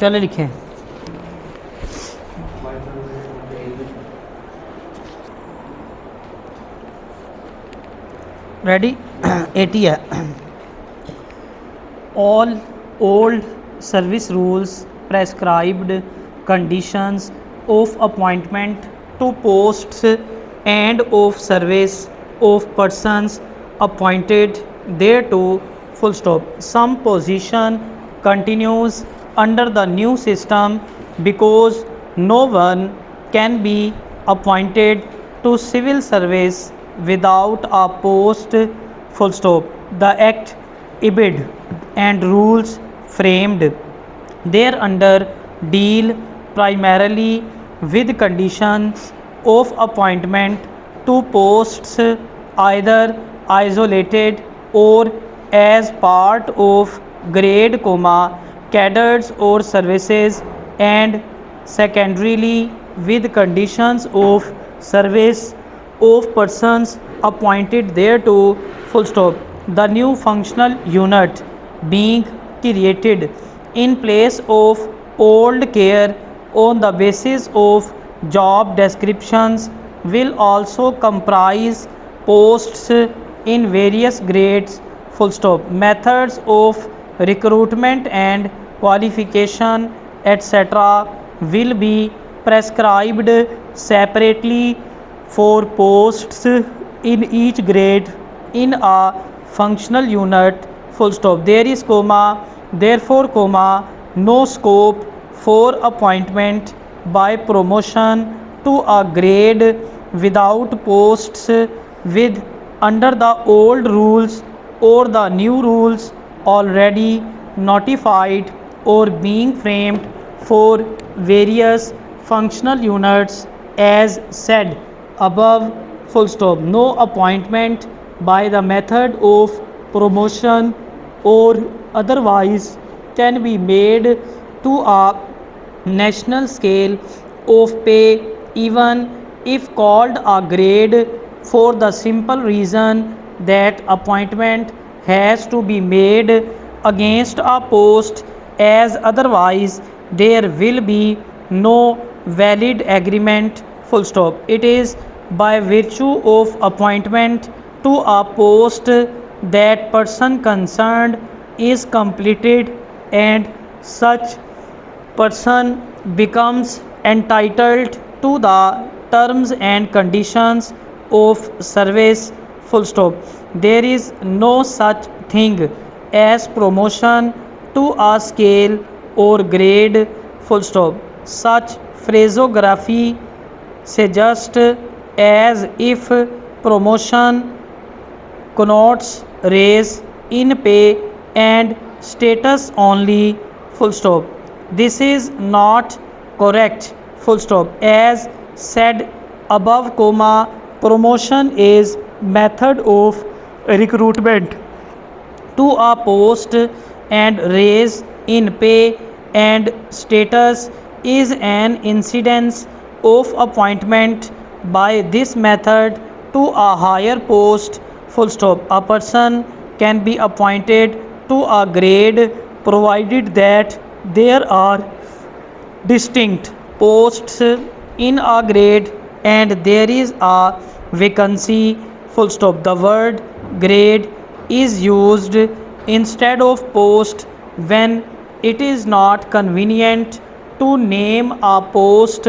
चले लिखें। रेडी। 80 है। All old service rules prescribed conditions of appointment to posts and of service of persons appointed thereto full stop. Some position continues under the new system because no one can be appointed to civil service without a post full stop. The act IBID and rules framed thereunder deal primarily with conditions of appointment to posts either isolated or as part of grade, cadres or services, and secondarily with conditions of service of persons appointed thereto full stop. The new functional unit being created in place of old care on the basis of job descriptions will also comprise posts in various grades full stop. Methods of recruitment and qualification etc. will be prescribed separately for posts in each grade in a functional unit full stop. There is therefore no scope for appointment by promotion to a grade without posts with under the old rules or the new rules already notified or being framed for various functional units as said above full stop. No appointment by the method of promotion or otherwise can be made to a national scale of pay even if called a grade for the simple reason that appointment has to be made against a post as otherwise there will be no valid agreement full stop. It is by virtue of appointment to a post that person concerned is completed and such person becomes entitled to the terms and conditions of service full stop. There is no such thing as promotion to a scale or grade full stop. Such phraseography suggests as if promotion connotes raise in pay and status only full stop. This is not correct full stop. As said above, promotion is method of recruitment to a post and raise in pay and status is an incidence of appointment by this method to a higher post full stop. A person can be appointed to a grade provided that there are distinct posts in a grade and there is a vacancy full stop. The word grade is used instead of post when it is not convenient to name a post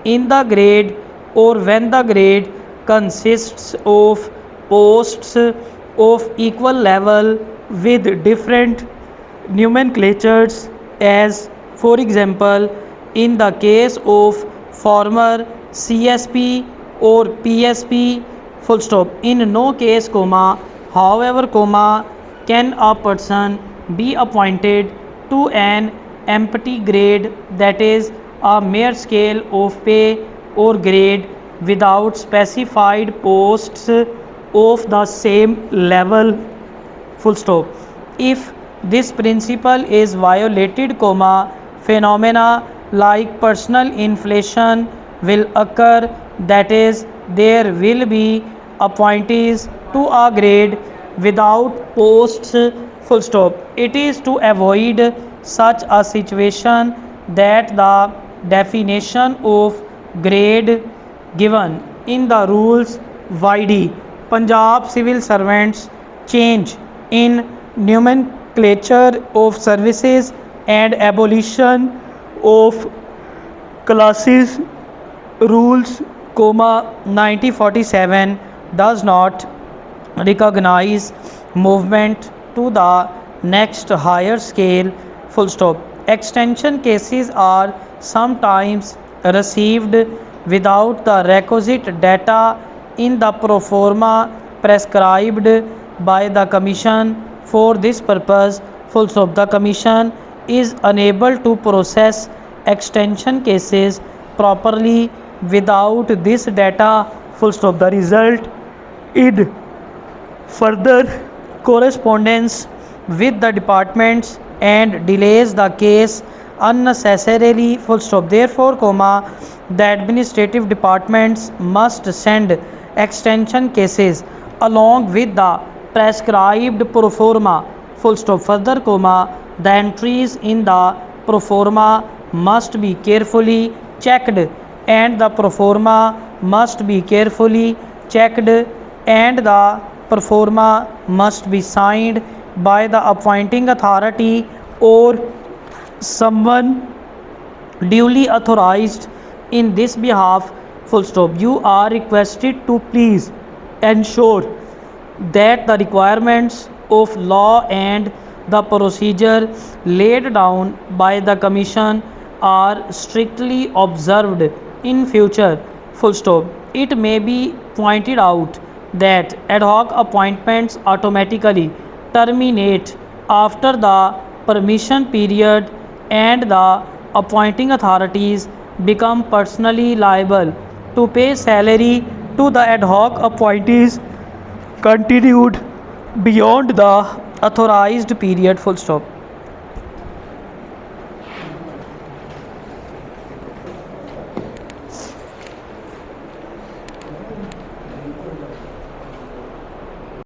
in the grade or when the grade consists of posts of equal level with different nomenclatures, as for example in the case of former CSP or PSP full stop. In no case, however, can a person be appointed to an empty grade, that is a mere scale of pay or grade without specified posts of the same level full stop. If this principle is violated, phenomena like personal inflation will occur, that is there will be appointees to a grade without posts full stop. It is to avoid such a situation that the definition of grade given in the rules YD Punjab civil servants change in nomenclature of services and abolition of classes rules, 1947 does not recognize movement to the next higher scale, full stop. Extension cases are sometimes received without the requisite data in the pro forma prescribed by the commission. For this purpose, full stop, the commission is unable to process extension cases properly without this data, full stop. The result in further correspondence with the departments and delays the case unnecessarily, full stop. Therefore, the administrative departments must send extension cases along with the prescribed pro forma, full stop. Further, the entries in the pro forma must be carefully checked and the pro forma must be carefully checked and the pro forma must be signed by the appointing authority or someone duly authorized in this behalf, full stop. You are requested to please ensure that the requirements of law and the procedure laid down by the commission are strictly observed in future, full stop. It may be pointed out that ad hoc appointments automatically terminate after the permission period and the appointing authorities become personally liable to pay salary to the ad hoc appointees continued beyond the authorized period, full stop.